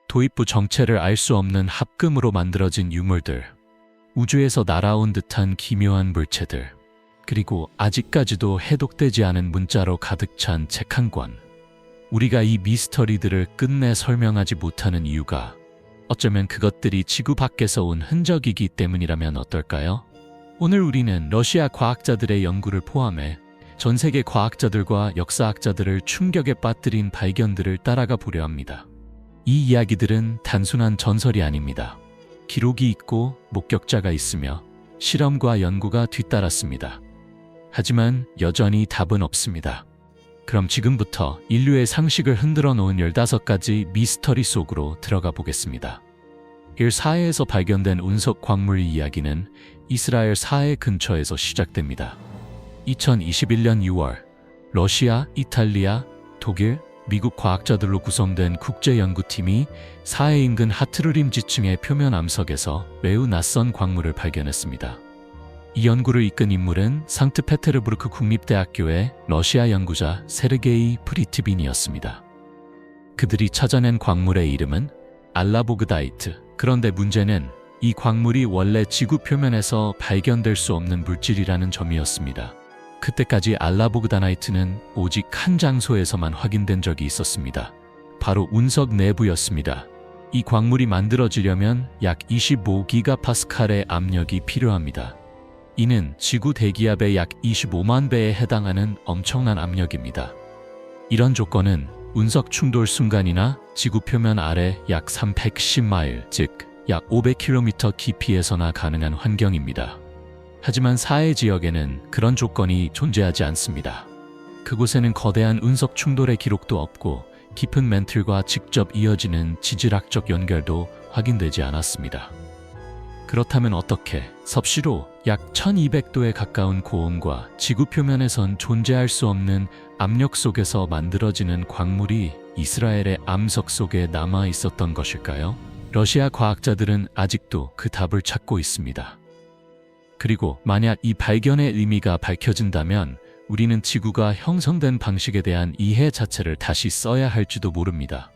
도입부 정체를 알 수 없는 합금으로 만들어진 유물들, 우주에서 날아온 듯한 기묘한 물체들, 그리고 아직까지도 해독되지 않은 문자로 가득 찬 책 한 권. 우리가 이 미스터리들을 끝내 설명하지 못하는 이유가 어쩌면 그것들이 지구 밖에서 온 흔적이기 때문이라면 어떨까요? 오늘 우리는 러시아 과학자들의 연구를 포함해 전 세계 과학자들과 역사학자들을 충격에 빠뜨린 발견들을 따라가 보려 합니다. 이 이야기들은 단순한 전설이 아닙니다. 기록이 있고 목격자가 있으며 실험과 연구가 뒤따랐습니다. 하지만 여전히 답은 없습니다. 그럼 지금부터 인류의 상식을 흔들어 놓은 15가지 미스터리 속으로 들어가 보겠습니다. 1. 사해에서 발견된 운석 광물 이야기는 이스라엘 사해 근처에서 시작됩니다. 2021년 6월, 러시아, 이탈리아, 독일, 미국 과학자들로 구성된 국제연구팀이 사해 인근 하트르림 지층의 표면 암석에서 매우 낯선 광물을 발견했습니다. 이 연구를 이끈 인물은 상트페테르부르크 국립대학교의 러시아 연구자 세르게이 프리트빈이었습니다. 그들이 찾아낸 광물의 이름은 알라보그다이트. 그런데 문제는 이 광물이 원래 지구 표면에서 발견될 수 없는 물질이라는 점이었습니다. 그때까지 알라보그다나이트는 오직 한 장소에서만 확인된 적이 있었습니다. 바로 운석 내부였습니다. 이 광물이 만들어지려면 약 25기가파스칼의 압력이 필요합니다. 이는 지구 대기압의 약 25만 배에 해당하는 엄청난 압력입니다. 이런 조건은 운석 충돌 순간이나 지구 표면 아래 약 310마일, 즉 약 500km 깊이에서나 가능한 환경입니다. 하지만 사해 지역에는 그런 조건이 존재하지 않습니다. 그곳에는 거대한 운석 충돌의 기록도 없고 깊은 멘틀과 직접 이어지는 지질학적 연결도 확인되지 않았습니다. 그렇다면 어떻게 섭씨로 약 1200도에 가까운 고온과 지구 표면에선 존재할 수 없는 압력 속에서 만들어지는 광물이 이스라엘의 암석 속에 남아 있었던 것일까요? 러시아 과학자들은 아직도 그 답을 찾고 있습니다. 그리고 만약 이 발견의 의미가 밝혀진다면 우리는 지구가 형성된 방식에 대한 이해 자체를 다시 써야 할지도 모릅니다.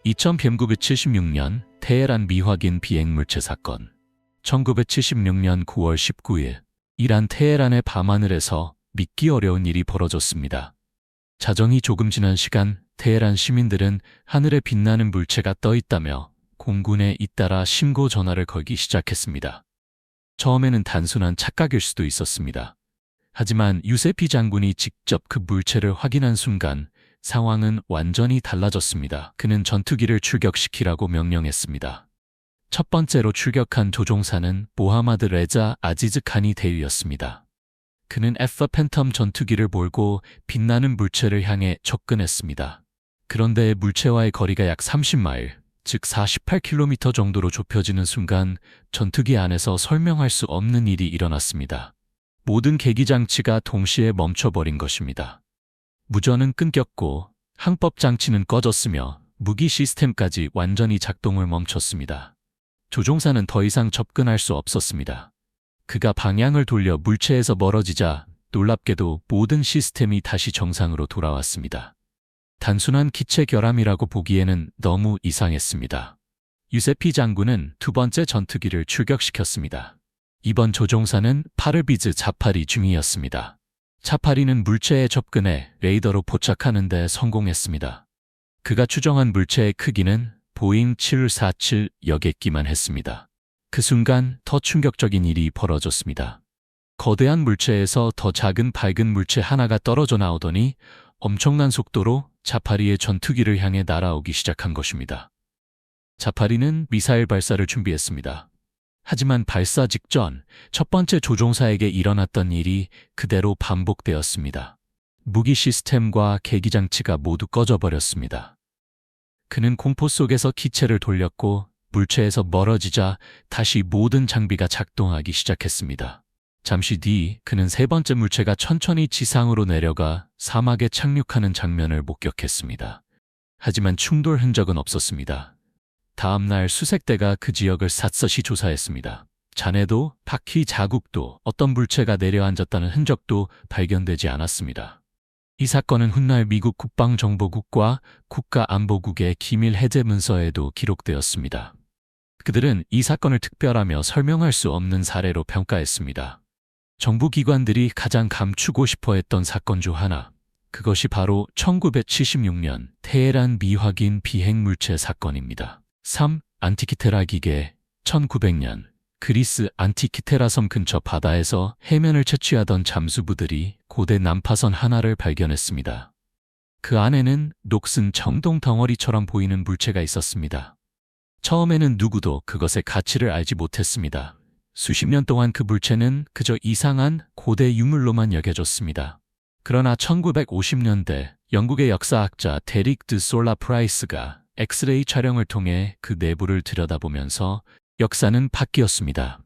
1976년 테헤란 미확인 비행물체 사건. 1976년 9월 19일 이란 테헤란의 밤하늘에서 믿기 어려운 일이 벌어졌습니다. 자정이 조금 지난 시간 테헤란 시민들은 하늘에 빛나는 물체가 떠 있다며 공군에 잇따라 신고 전화를 걸기 시작했습니다. 처음에는 단순한 착각일 수도 있었습니다. 하지만 유세피 장군이 직접 그 물체를 확인한 순간 상황은 완전히 달라졌습니다. 그는 전투기를 출격시키라고 명령했습니다. 첫 번째로 출격한 조종사는 모하마드 레자 아지즈 칸이 대위였습니다. 그는 F 팬텀 전투기를 몰고 빛나는 물체를 향해 접근했습니다. 그런데 물체와의 거리가 약 30마일, 즉 48km 정도로 좁혀지는 순간 전투기 안에서 설명할 수 없는 일이 일어났습니다. 모든 계기장치가 동시에 멈춰버린 것입니다. 무전은 끊겼고 항법 장치는 꺼졌으며 무기 시스템까지 완전히 작동을 멈췄습니다. 조종사는 더 이상 접근할 수 없었습니다. 그가 방향을 돌려 물체에서 멀어지자 놀랍게도 모든 시스템이 다시 정상으로 돌아왔습니다. 단순한 기체 결함이라고 보기에는 너무 이상했습니다. 유세피 장군은 두 번째 전투기를 출격시켰습니다. 이번 조종사는 파르비즈 자파리 중이었습니다. 자파리는 물체에 접근해 레이더로 포착하는 데 성공했습니다. 그가 추정한 물체의 크기는 보잉 747 여객기만 했습니다. 그 순간 더 충격적인 일이 벌어졌습니다. 거대한 물체에서 더 작은 밝은 물체 하나가 떨어져 나오더니 엄청난 속도로 자파리의 전투기를 향해 날아오기 시작한 것입니다. 자파리는 미사일 발사를 준비했습니다. 하지만 발사 직전 첫 번째 조종사에게 일어났던 일이 그대로 반복되었습니다. 무기 시스템과 계기장치가 모두 꺼져버렸습니다. 그는 공포 속에서 기체를 돌렸고 물체에서 멀어지자 다시 모든 장비가 작동하기 시작했습니다. 잠시 뒤 그는 세 번째 물체가 천천히 지상으로 내려가 사막에 착륙하는 장면을 목격했습니다. 하지만 충돌 흔적은 없었습니다. 다음 날 수색대가 그 지역을 샅샅이 조사했습니다. 잔해도 바퀴 자국도 어떤 물체가 내려앉았다는 흔적도 발견되지 않았습니다. 이 사건은 훗날 미국 국방정보국과 국가안보국의 기밀 해제 문서에도 기록되었습니다. 그들은 이 사건을 특별하며 설명할 수 없는 사례로 평가했습니다. 정부기관들이 가장 감추고 싶어 했던 사건 중 하나, 그것이 바로 1976년 테헤란 미확인 비핵물체 사건입니다. 3. 안티키테라 기계. 1900년 그리스 안티키테라 섬 근처 바다에서 해면을 채취하던 잠수부들이 고대 난파선 하나를 발견했습니다. 그 안에는 녹슨 청동 덩어리처럼 보이는 물체가 있었습니다. 처음에는 누구도 그것의 가치를 알지 못했습니다. 수십 년 동안 그 물체는 그저 이상한 고대 유물로만 여겨졌습니다. 그러나 1950년대 영국의 역사학자 데릭 드 솔라 프라이스가 엑스레이 촬영을 통해 그 내부를 들여다보면서 역사는 바뀌었습니다.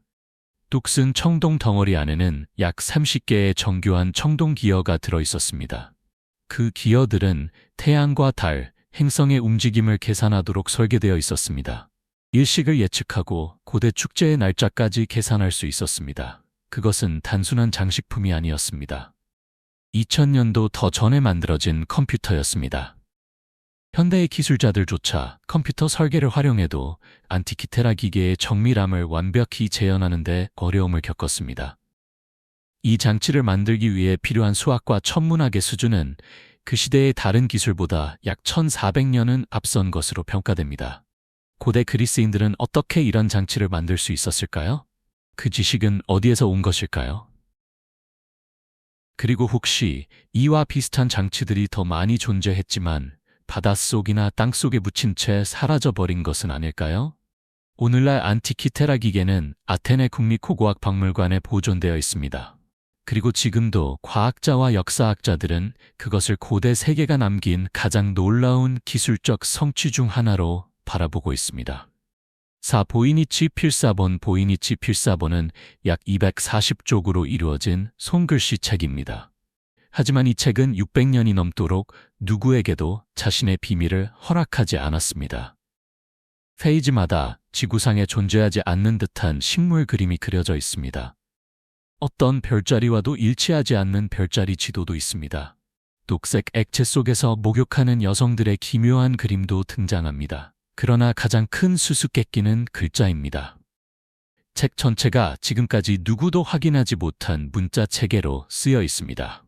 녹슨 청동 덩어리 안에는 약 30개의 정교한 청동 기어가 들어있었습니다. 그 기어들은 태양과 달, 행성의 움직임을 계산하도록 설계되어 있었습니다. 일식을 예측하고 고대 축제의 날짜까지 계산할 수 있었습니다. 그것은 단순한 장식품이 아니었습니다. 2000년도 더 전에 만들어진 컴퓨터였습니다. 현대의 기술자들조차 컴퓨터 설계를 활용해도 안티키테라 기계의 정밀함을 완벽히 재현하는 데 어려움을 겪었습니다. 이 장치를 만들기 위해 필요한 수학과 천문학의 수준은 그 시대의 다른 기술보다 약 1400년은 앞선 것으로 평가됩니다. 고대 그리스인들은 어떻게 이런 장치를 만들 수 있었을까요? 그 지식은 어디에서 온 것일까요? 그리고 혹시 이와 비슷한 장치들이 더 많이 존재했지만 바닷속이나 땅속에 묻힌 채 사라져버린 것은 아닐까요? 오늘날 안티키테라 기계는 아테네 국립고고학박물관에 보존되어 있습니다. 그리고 지금도 과학자와 역사학자들은 그것을 고대 세계가 남긴 가장 놀라운 기술적 성취 중 하나로 바라보고 있습니다. 4. 보이니치 필사본. 보이니치 필사본은 약 240쪽으로 이루어진 손글씨 책입니다. 하지만 이 책은 600년이 넘도록 누구에게도 자신의 비밀을 허락하지 않았습니다. 페이지마다 지구상에 존재하지 않는 듯한 식물 그림이 그려져 있습니다. 어떤 별자리와도 일치하지 않는 별자리 지도도 있습니다. 녹색 액체 속에서 목욕하는 여성들의 기묘한 그림도 등장합니다. 그러나 가장 큰 수수께끼는 글자입니다. 책 전체가 지금까지 누구도 확인하지 못한 문자 체계로 쓰여 있습니다.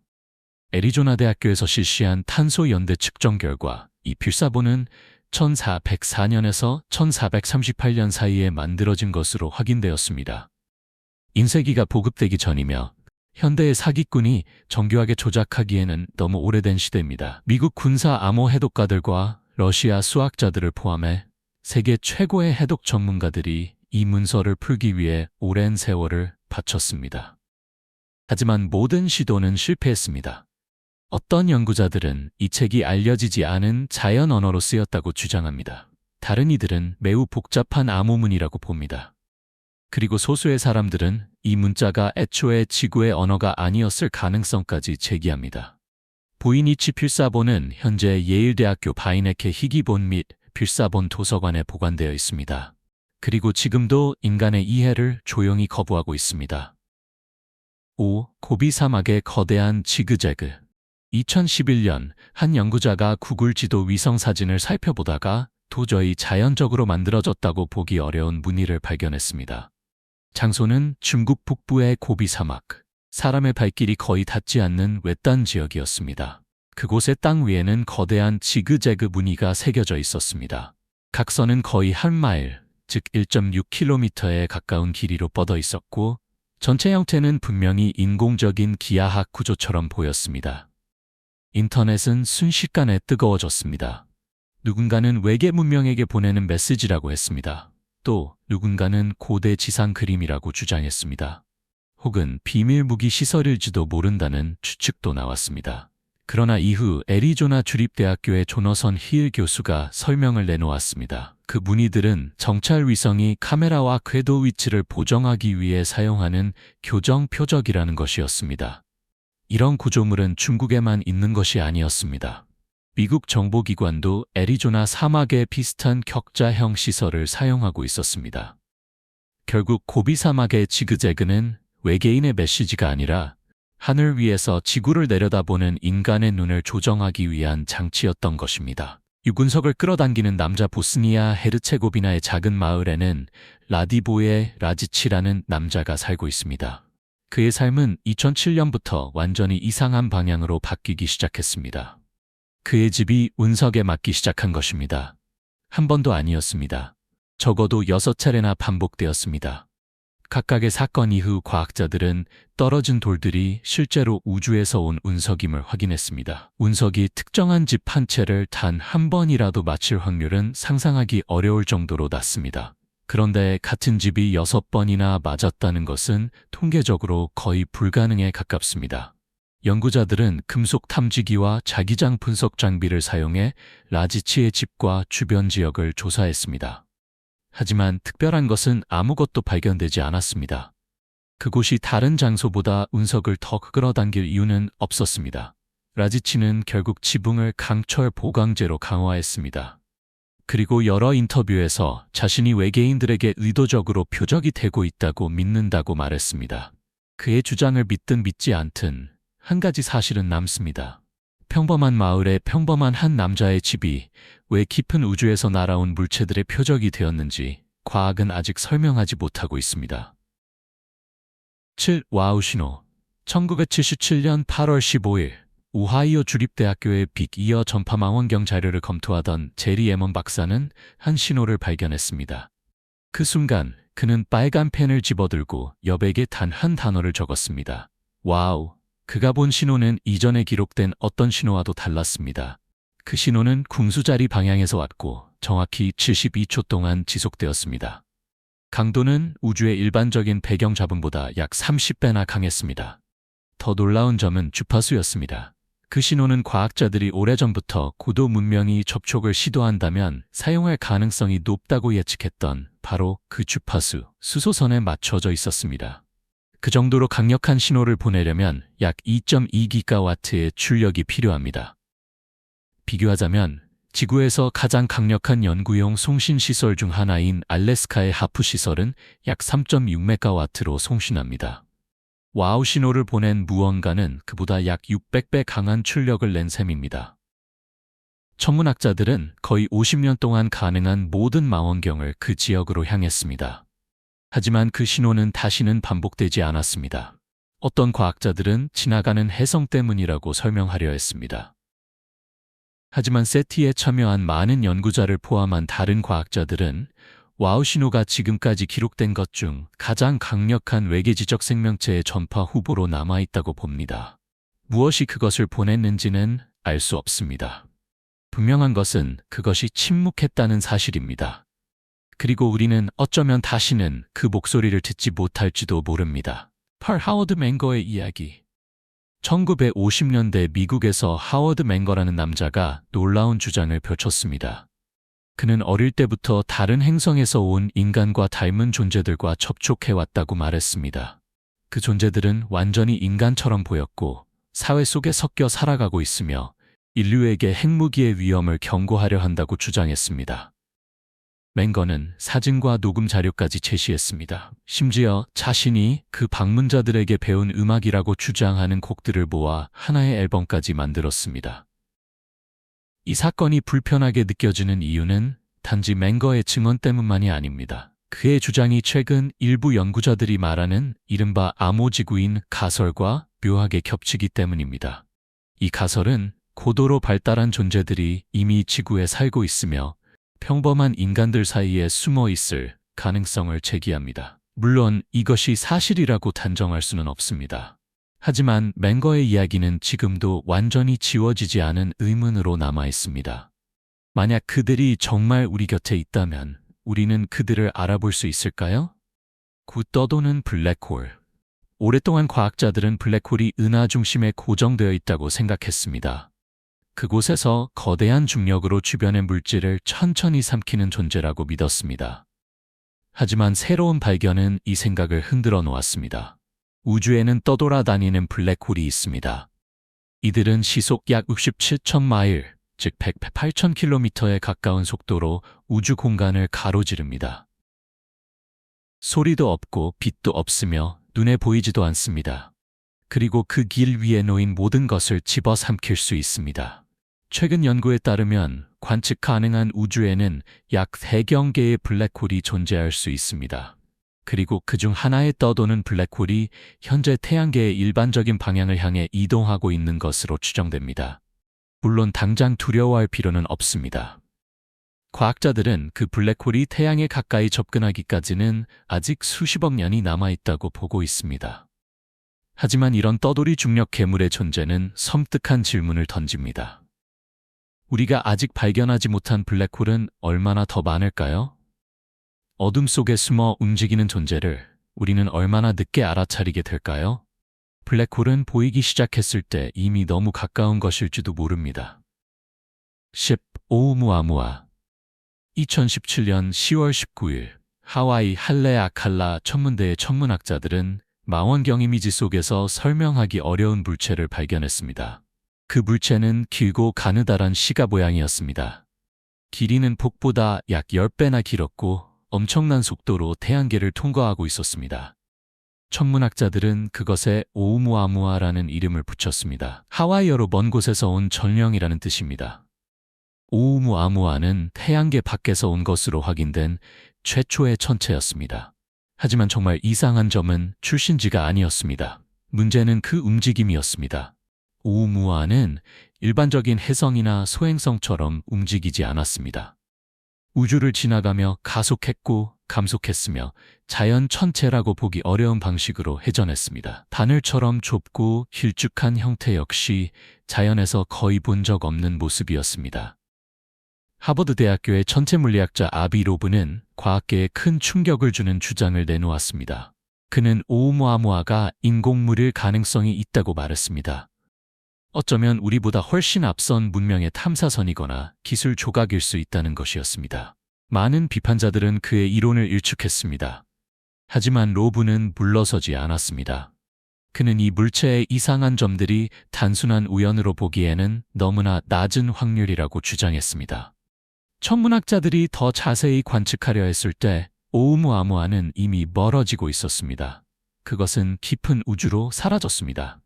애리조나 대학교에서 실시한 탄소 연대 측정 결과 이 필사본은 1404년에서 1438년 사이에 만들어진 것으로 확인되었습니다. 인쇄기가 보급되기 전이며 현대의 사기꾼이 정교하게 조작하기에는 너무 오래된 시대입니다. 미국 군사 암호 해독가들과 러시아 수학자들을 포함해 세계 최고의 해독 전문가들이 이 문서를 풀기 위해 오랜 세월을 바쳤습니다. 하지만 모든 시도는 실패했습니다. 어떤 연구자들은 이 책이 알려지지 않은 자연 언어로 쓰였다고 주장합니다. 다른 이들은 매우 복잡한 암호문이라고 봅니다. 그리고 소수의 사람들은 이 문자가 애초에 지구의 언어가 아니었을 가능성까지 제기합니다. 보이니치 필사본은 현재 예일대학교 바이네케 희귀본 및 필사본 도서관에 보관되어 있습니다. 그리고 지금도 인간의 이해를 조용히 거부하고 있습니다. 5. 고비 사막의 거대한 지그재그. 2011년 한 연구자가 구글 지도 위성 사진을 살펴보다가 도저히 자연적으로 만들어졌다고 보기 어려운 무늬를 발견했습니다. 장소는 중국 북부의 고비 사막, 사람의 발길이 거의 닿지 않는 외딴 지역이었습니다. 그곳의 땅 위에는 거대한 지그재그 무늬가 새겨져 있었습니다. 각선은 거의 한 마일, 즉 1.6km에 가까운 길이로 뻗어 있었고 전체 형태는 분명히 인공적인 기하학 구조처럼 보였습니다. 인터넷은 순식간에 뜨거워졌습니다. 누군가는 외계 문명에게 보내는 메시지라고 했습니다. 또 누군가는 고대 지상 그림이라고 주장했습니다. 혹은 비밀 무기 시설일지도 모른다는 추측도 나왔습니다. 그러나 이후 애리조나 주립대학교의 조너선 힐 교수가 설명을 내놓았습니다. 그 무늬들은 정찰 위성이 카메라와 궤도 위치를 보정하기 위해 사용하는 교정 표적이라는 것이었습니다. 이런 구조물은 중국에만 있는 것이 아니었습니다. 미국 정보기관도 애리조나 사막에 비슷한 격자형 시설을 사용하고 있었습니다. 결국 고비 사막의 지그재그는 외계인의 메시지가 아니라 하늘 위에서 지구를 내려다보는 인간의 눈을 조정하기 위한 장치였던 것입니다. 유군석을 끌어당기는 남자 보스니아 헤르체고비나의 작은 마을에는 라디보의 라지치라는 남자가 살고 있습니다. 그의 삶은 2007년부터 완전히 이상한 방향으로 바뀌기 시작했습니다. 그의 집이 운석에 맞기 시작한 것입니다. 한 번도 아니었습니다. 적어도 6차례나 반복되었습니다. 각각의 사건 이후 과학자들은 떨어진 돌들이 실제로 우주에서 온 운석임을 확인했습니다. 운석이 특정한 집 한 채를 단 한 번이라도 맞힐 확률은 상상하기 어려울 정도로 낮습니다. 그런데 같은 집이 6번이나 맞았다는 것은 통계적으로 거의 불가능에 가깝습니다. 연구자들은 금속 탐지기와 자기장 분석 장비를 사용해 라지치의 집과 주변 지역을 조사했습니다. 하지만 특별한 것은 아무것도 발견되지 않았습니다. 그곳이 다른 장소보다 운석을 더 끌어당길 이유는 없었습니다. 라지치는 결국 지붕을 강철 보강재로 강화했습니다. 그리고 여러 인터뷰에서 자신이 외계인들에게 의도적으로 표적이 되고 있다고 믿는다고 말했습니다. 그의 주장을 믿든 믿지 않든 한 가지 사실은 남습니다. 평범한 마을에 평범한 한 남자의 집이 왜 깊은 우주에서 날아온 물체들의 표적이 되었는지 과학은 아직 설명하지 못하고 있습니다. 7. 와우 신호. 1977년 8월 15일 오하이오 주립대학교의 빅이어 전파망원경 자료를 검토하던 제리 에먼 박사는 한 신호를 발견했습니다. 그 순간 그는 빨간 펜을 집어들고 여백에 단 한 단어를 적었습니다. 와우. 그가 본 신호는 이전에 기록된 어떤 신호와도 달랐습니다. 그 신호는 궁수자리 방향에서 왔고 정확히 72초 동안 지속되었습니다. 강도는 우주의 일반적인 배경 잡음보다 약 30배나 강했습니다. 더 놀라운 점은 주파수였습니다. 그 신호는 과학자들이 오래전부터 고도 문명이 접촉을 시도한다면 사용할 가능성이 높다고 예측했던 바로 그 주파수, 수소선에 맞춰져 있었습니다. 그 정도로 강력한 신호를 보내려면 약 2.2기가와트의 출력이 필요합니다. 비교하자면 지구에서 가장 강력한 연구용 송신시설 중 하나인 알래스카의 하프 시설은 약 3.6메가와트로 송신합니다. 와우 신호를 보낸 무언가는 그보다 약 600배 강한 출력을 낸 셈입니다. 천문학자들은 거의 50년 동안 가능한 모든 망원경을 그 지역으로 향했습니다. 하지만 그 신호는 다시는 반복되지 않았습니다. 어떤 과학자들은 지나가는 혜성 때문이라고 설명하려 했습니다. 하지만 세티에 참여한 많은 연구자를 포함한 다른 과학자들은 와우 신호가 지금까지 기록된 것 중 가장 강력한 외계지적 생명체의 전파 후보로 남아있다고 봅니다. 무엇이 그것을 보냈는지는 알 수 없습니다. 분명한 것은 그것이 침묵했다는 사실입니다. 그리고 우리는 어쩌면 다시는 그 목소리를 듣지 못할지도 모릅니다. 8. 하워드 맹거의 이야기. 1950년대 미국에서 하워드 맹거라는 남자가 놀라운 주장을 펼쳤습니다. 그는 어릴 때부터 다른 행성에서 온 인간과 닮은 존재들과 접촉해왔다고 말했습니다. 그 존재들은 완전히 인간처럼 보였고 사회 속에 섞여 살아가고 있으며 인류에게 핵무기의 위험을 경고하려 한다고 주장했습니다. 맹거는 사진과 녹음 자료까지 제시했습니다. 심지어 자신이 그 방문자들에게 배운 음악이라고 주장하는 곡들을 모아 하나의 앨범까지 만들었습니다. 이 사건이 불편하게 느껴지는 이유는 단지 맹거의 증언 때문만이 아닙니다. 그의 주장이 최근 일부 연구자들이 말하는 이른바 암호지구인 가설과 묘하게 겹치기 때문입니다. 이 가설은 고도로 발달한 존재들이 이미 지구에 살고 있으며 평범한 인간들 사이에 숨어 있을 가능성을 제기합니다. 물론 이것이 사실이라고 단정할 수는 없습니다. 하지만 맹거의 이야기는 지금도 완전히 지워지지 않은 의문으로 남아 있습니다. 만약 그들이 정말 우리 곁에 있다면 우리는 그들을 알아볼 수 있을까요? 곧 떠도는 블랙홀. 오랫동안 과학자들은 블랙홀이 은하 중심에 고정되어 있다고 생각했습니다. 그곳에서 거대한 중력으로 주변의 물질을 천천히 삼키는 존재라고 믿었습니다. 하지만 새로운 발견은 이 생각을 흔들어 놓았습니다. 우주에는 떠돌아다니는 블랙홀이 있습니다. 이들은 시속 약 67,000마일, 즉 108,000km에 가까운 속도로 우주 공간을 가로지릅니다. 소리도 없고 빛도 없으며 눈에 보이지도 않습니다. 그리고 그 길 위에 놓인 모든 것을 집어삼킬 수 있습니다. 최근 연구에 따르면 관측 가능한 우주에는 약 3경 개의 블랙홀이 존재할 수 있습니다. 그리고 그중 하나에 떠도는 블랙홀이 현재 태양계의 일반적인 방향을 향해 이동하고 있는 것으로 추정됩니다. 물론 당장 두려워할 필요는 없습니다. 과학자들은 그 블랙홀이 태양에 가까이 접근하기까지는 아직 수십억 년이 남아있다고 보고 있습니다. 하지만 이런 떠돌이 중력 괴물의 존재는 섬뜩한 질문을 던집니다. 우리가 아직 발견하지 못한 블랙홀은 얼마나 더 많을까요? 어둠 속에 숨어 움직이는 존재를 우리는 얼마나 늦게 알아차리게 될까요? 블랙홀은 보이기 시작했을 때 이미 너무 가까운 것일지도 모릅니다. 10. 오umuamua 2017년 10월 19일 하와이 할레아칼라 천문대의 천문학자들은 망원경 이미지 속에서 설명하기 어려운 물체를 발견했습니다. 그 물체는 길고 가느다란 시가 모양이었습니다. 길이는 폭보다 약 10배나 길었고 엄청난 속도로 태양계를 통과하고 있었습니다. 천문학자들은 그것에 오umuamua라는 이름을 붙였습니다. 하와이어로 먼 곳에서 온 전령이라는 뜻입니다. 오umuamua는 태양계 밖에서 온 것으로 확인된 최초의 천체였습니다. 하지만 정말 이상한 점은 출신지가 아니었습니다. 문제는 그 움직임이었습니다. 오umua는 일반적인 혜성이나 소행성처럼 움직이지 않았습니다. 우주를 지나가며 가속했고 감속했으며 자연 천체라고 보기 어려운 방식으로 회전했습니다. 바늘처럼 좁고 길쭉한 형태 역시 자연에서 거의 본 적 없는 모습이었습니다. 하버드 대학교의 천체물리학자 아비 로브는 과학계에 큰 충격을 주는 주장을 내놓았습니다. 그는 오umuamua가 인공물일 가능성이 있다고 말했습니다. 어쩌면 우리보다 훨씬 앞선 문명의 탐사선이거나 기술 조각일 수 있다는 것이었습니다. 많은 비판자들은 그의 이론을 일축했습니다. 하지만 로브는 물러서지 않았습니다. 그는 이 물체의 이상한 점들이 단순한 우연으로 보기에는 너무나 낮은 확률이라고 주장했습니다. 천문학자들이 더 자세히 관측하려 했을 때 오umuamua는 이미 멀어지고 있었습니다. 그것은 깊은 우주로 사라졌습니다.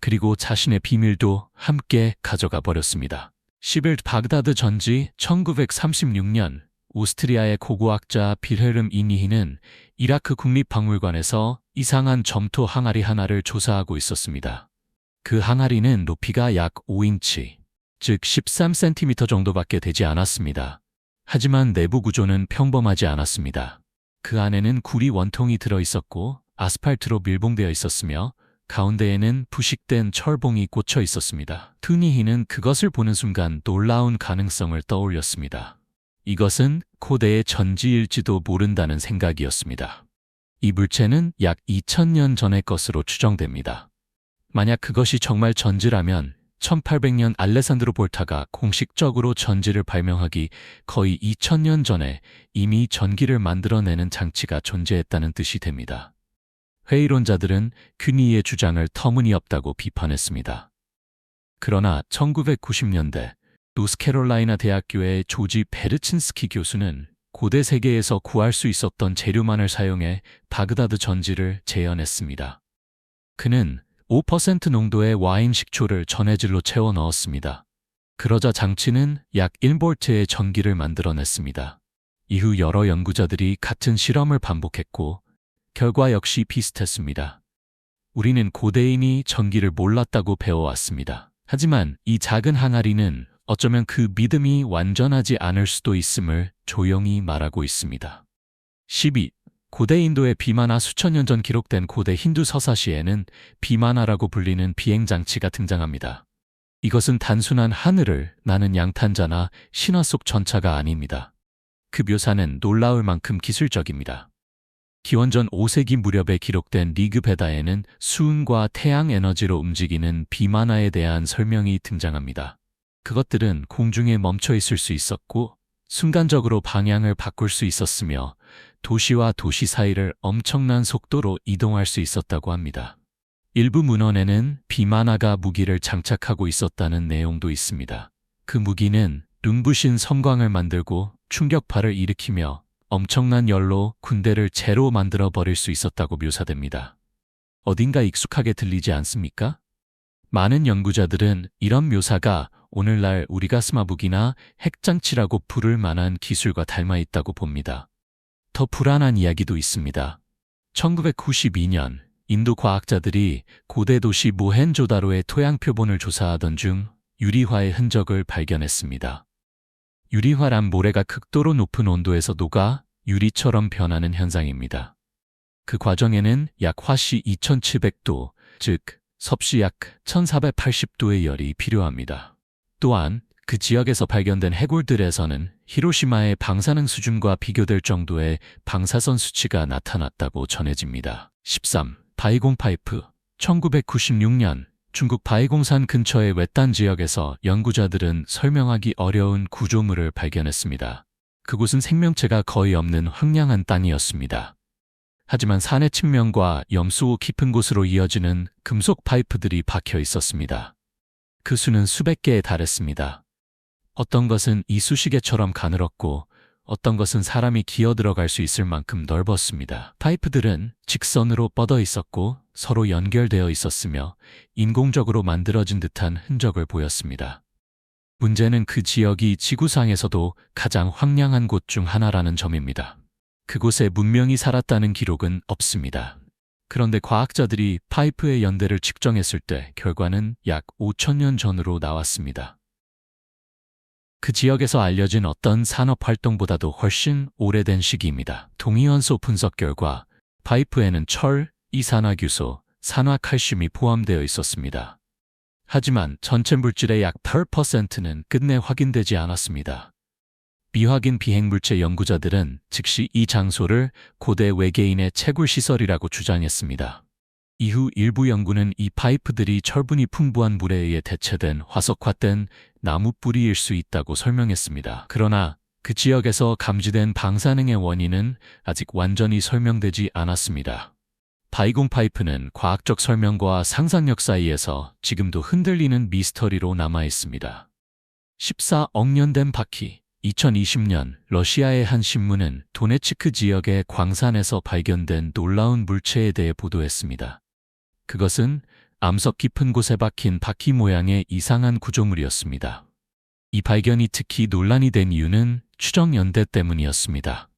그리고 자신의 비밀도 함께 가져가 버렸습니다. 10일 바그다드 전지 1936년 오스트리아의 고고학자 빌헬름 이니히는 이라크 국립박물관에서 이상한 점토 항아리 하나를 조사하고 있었습니다. 그 항아리는 높이가 약 5인치, 즉 13cm 정도밖에 되지 않았습니다. 하지만 내부 구조는 평범하지 않았습니다. 그 안에는 구리 원통이 들어있었고 아스팔트로 밀봉되어 있었으며 가운데에는 부식된 철봉이 꽂혀 있었습니다. 투니히는 그것을 보는 순간 놀라운 가능성을 떠올렸습니다. 이것은 고대의 전지일지도 모른다는 생각이었습니다. 이 물체는 약 2000년 전의 것으로 추정됩니다. 만약 그것이 정말 전지라면 1800년 알레산드로 볼타가 공식적으로 전지를 발명하기 거의 2000년 전에 이미 전기를 만들어내는 장치가 존재했다는 뜻이 됩니다. 회의론자들은 큐니의 주장을 터무니없다고 비판했습니다. 그러나 1990년대 노스캐롤라이나 대학교의 조지 베르친스키 교수는 고대 세계에서 구할 수 있었던 재료만을 사용해 바그다드 전지를 재현했습니다. 그는 5% 농도의 와인 식초를 전해질로 채워 넣었습니다. 그러자 장치는 약 1볼트의 전기를 만들어냈습니다. 이후 여러 연구자들이 같은 실험을 반복했고 결과 역시 비슷했습니다. 우리는 고대인이 전기를 몰랐다고 배워왔습니다. 하지만 이 작은 항아리는 어쩌면 그 믿음이 완전하지 않을 수도 있음을 조용히 말하고 있습니다. 12. 고대 인도의 비마나 수천 년 전 기록된 고대 힌두 서사시에는 비마나라고 불리는 비행장치가 등장합니다. 이것은 단순한 하늘을 나는 양탄자나 신화 속 전차가 아닙니다. 그 묘사는 놀라울 만큼 기술적입니다. 기원전 5세기 무렵에 기록된 리그베다에는 수은과 태양 에너지로 움직이는 비마나에 대한 설명이 등장합니다. 그것들은 공중에 멈춰 있을 수 있었고 순간적으로 방향을 바꿀 수 있었으며 도시와 도시 사이를 엄청난 속도로 이동할 수 있었다고 합니다. 일부 문헌에는 비마나가 무기를 장착하고 있었다는 내용도 있습니다. 그 무기는 눈부신 섬광을 만들고 충격파를 일으키며 엄청난 열로 군대를 재로 만들어 버릴 수 있었다고 묘사됩니다. 어딘가 익숙하게 들리지 않습니까? 많은 연구자들은 이런 묘사가 오늘날 우리가 스마북이나 핵장치라고 부를 만한 기술과 닮아 있다고 봅니다. 더 불안한 이야기도 있습니다. 1992년 인도 과학자들이 고대 도시 모헨조다로의 토양 표본을 조사하던 중 유리화의 흔적을 발견했습니다. 유리화란 모래가 극도로 높은 온도에서 녹아 유리처럼 변하는 현상입니다. 그 과정에는 약 화씨 2700도, 즉 섭씨 약 1480도의 열이 필요합니다. 또한 그 지역에서 발견된 해골들에서는 히로시마의 방사능 수준과 비교될 정도의 방사선 수치가 나타났다고 전해집니다. 13. 바이공 파이프. 1996년 중국 바이공산 근처의 외딴 지역에서 연구자들은 설명하기 어려운 구조물을 발견했습니다. 그곳은 생명체가 거의 없는 황량한 땅이었습니다. 하지만 산의 측면과 염수 깊은 곳으로 이어지는 금속 파이프들이 박혀 있었습니다. 그 수는 수백 개에 달했습니다. 어떤 것은 이쑤시개처럼 가늘었고 어떤 것은 사람이 기어 들어갈 수 있을 만큼 넓었습니다. 파이프들은 직선으로 뻗어 있었고 서로 연결되어 있었으며 인공적으로 만들어진 듯한 흔적을 보였습니다. 문제는 그 지역이 지구상에서도 가장 황량한 곳 중 하나라는 점입니다. 그곳에 문명이 살았다는 기록은 없습니다. 그런데 과학자들이 파이프의 연대를 측정했을 때 결과는 약 5,000년 전으로 나왔습니다. 그 지역에서 알려진 어떤 산업 활동보다도 훨씬 오래된 시기입니다. 동위원소 분석 결과 파이프에는 철, 이산화규소, 산화칼슘이 포함되어 있었습니다. 하지만 전체 물질의 약 8%는 끝내 확인되지 않았습니다. 미확인 비핵물체 연구자들은 즉시 이 장소를 고대 외계인의 채굴 시설이라고 주장했습니다. 이후 일부 연구는 이 파이프들이 철분이 풍부한 물에 의해 대체된 화석화된 나무 뿌리일 수 있다고 설명했습니다. 그러나 그 지역에서 감지된 방사능의 원인은 아직 완전히 설명되지 않았습니다. 바이공 파이프는 과학적 설명과 상상력 사이에서 지금도 흔들리는 미스터리로 남아 있습니다. 14억 년 된 바퀴. 2020년 러시아의 한 신문은 도네츠크 지역의 광산에서 발견된 놀라운 물체에 대해 보도했습니다. 그것은 암석 깊은 곳에 박힌 바퀴 모양의 이상한 구조물이었습니다. 이 발견이 특히 논란이 된 이유는 추정 연대 때문이었습니다.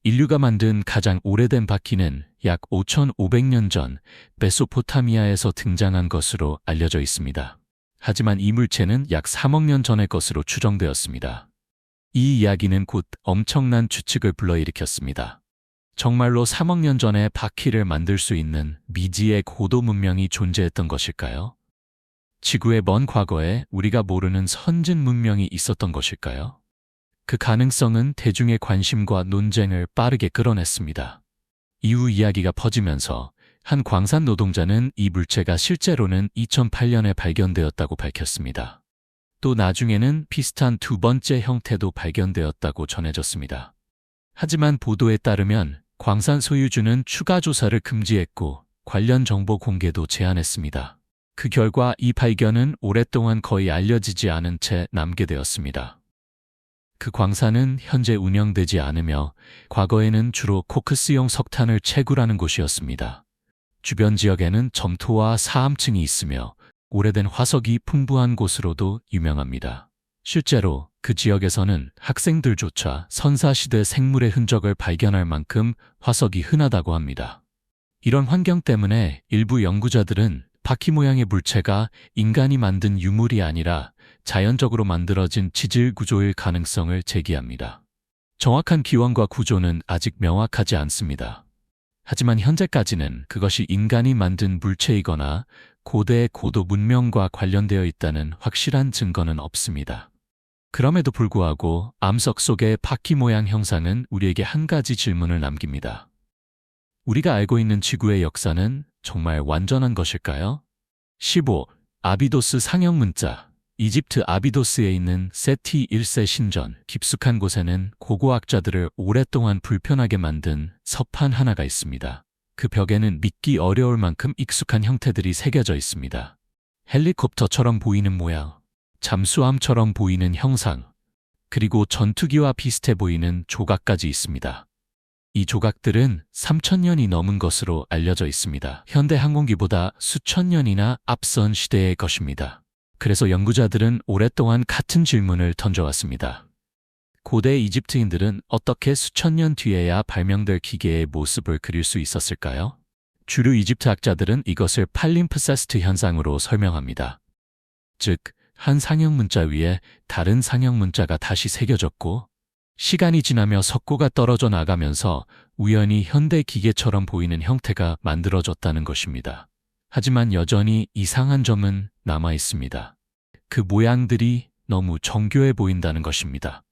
인류가 만든 가장 오래된 바퀴는 약 5,500년 전 메소포타미아에서 등장한 것으로 알려져 있습니다. 하지만 이 물체는 약 3억 년 전의 것으로 추정되었습니다. 이 이야기는 곧 엄청난 추측을 불러일으켰습니다. 정말로 3억 년 전에 바퀴를 만들 수 있는 미지의 고도 문명이 존재했던 것일까요? 지구의 먼 과거에 우리가 모르는 선진 문명이 있었던 것일까요? 그 가능성은 대중의 관심과 논쟁을 빠르게 끌어냈습니다. 이후 이야기가 퍼지면서 한 광산 노동자는 이 물체가 실제로는 2008년에 발견되었다고 밝혔습니다. 또 나중에는 비슷한 두 번째 형태도 발견되었다고 전해졌습니다. 하지만 보도에 따르면 광산 소유주는 추가 조사를 금지했고 관련 정보 공개도 제한했습니다. 그 결과 이 발견은 오랫동안 거의 알려지지 않은 채 남게 되었습니다. 그 광산은 현재 운영되지 않으며 과거에는 주로 코크스용 석탄을 채굴하는 곳이었습니다. 주변 지역에는 점토와 사암층이 있으며 오래된 화석이 풍부한 곳으로도 유명합니다. 실제로 그 지역에서는 학생들조차 선사시대 생물의 흔적을 발견할 만큼 화석이 흔하다고 합니다. 이런 환경 때문에 일부 연구자들은 바퀴 모양의 물체가 인간이 만든 유물이 아니라 자연적으로 만들어진 지질 구조일 가능성을 제기합니다. 정확한 기원과 구조는 아직 명확하지 않습니다. 하지만 현재까지는 그것이 인간이 만든 물체이거나 고대의 고도 문명과 관련되어 있다는 확실한 증거는 없습니다. 그럼에도 불구하고 암석 속의 바퀴 모양 형상은 우리에게 한 가지 질문을 남깁니다. 우리가 알고 있는 지구의 역사는 정말 완전한 것일까요? 15. 아비도스 상형 문자. 이집트 아비도스에 있는 세티 1세 신전 깊숙한 곳에는 고고학자들을 오랫동안 불편하게 만든 서판 하나가 있습니다. 그 벽에는 믿기 어려울 만큼 익숙한 형태들이 새겨져 있습니다. 헬리콥터처럼 보이는 모양, 잠수함처럼 보이는 형상, 그리고 전투기와 비슷해 보이는 조각까지 있습니다. 이 조각들은 3,000년이 넘은 것으로 알려져 있습니다. 현대 항공기보다 수천 년이나 앞선 시대의 것입니다. 그래서 연구자들은 오랫동안 같은 질문을 던져왔습니다. 고대 이집트인들은 어떻게 수천 년 뒤에야 발명될 기계의 모습을 그릴 수 있었을까요? 주류 이집트 학자들은 이것을 팔림프세스트 현상으로 설명합니다. 즉, 한 상형 문자 위에 다른 상형 문자가 다시 새겨졌고 시간이 지나며 석고가 떨어져 나가면서 우연히 현대 기계처럼 보이는 형태가 만들어졌다는 것입니다. 하지만 여전히 이상한 점은 남아 있습니다. 그 모양들이 너무 정교해 보인다는 것입니다.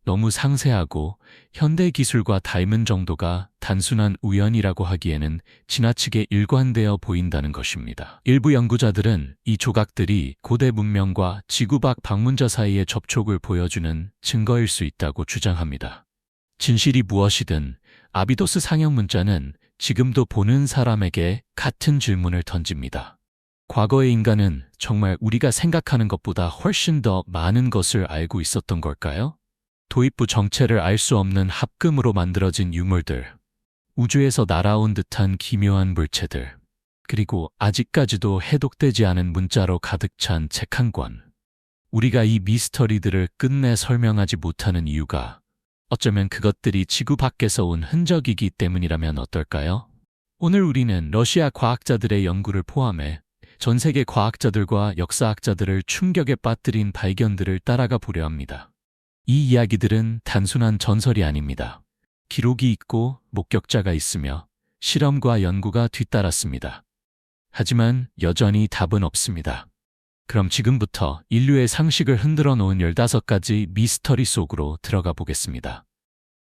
너무 상세하고 현대 기술과 닮은 정도가 단순한 우연이라고 하기에는 지나치게 일관되어 보인다는 것입니다. 일부 연구자들은 이 조각들이 고대 문명과 지구 밖 방문자 사이의 접촉을 보여주는 증거일 수 있다고 주장합니다. 진실이 무엇이든 아비도스 상형 문자는 지금도 보는 사람에게 같은 질문을 던집니다. 과거의 인간은 정말 우리가 생각하는 것보다 훨씬 더 많은 것을 알고 있었던 걸까요? 도입부 정체를 알 수 없는 합금으로 만들어진 유물들, 우주에서 날아온 듯한 기묘한 물체들, 그리고 아직까지도 해독되지 않은 문자로 가득 찬 책 한 권. 우리가 이 미스터리들을 끝내 설명하지 못하는 이유가 어쩌면 그것들이 지구 밖에서 온 흔적이기 때문이라면 어떨까요? 오늘 우리는 러시아 과학자들의 연구를 포함해 전 세계 과학자들과 역사학자들을 충격에 빠뜨린 발견들을 따라가 보려 합니다. 이 이야기들은 단순한 전설이 아닙니다. 기록이 있고 목격자가 있으며 실험과 연구가 뒤따랐습니다. 하지만 여전히 답은 없습니다. 그럼 지금부터 인류의 상식을 흔들어 놓은 15가지 미스터리 속으로 들어가 보겠습니다.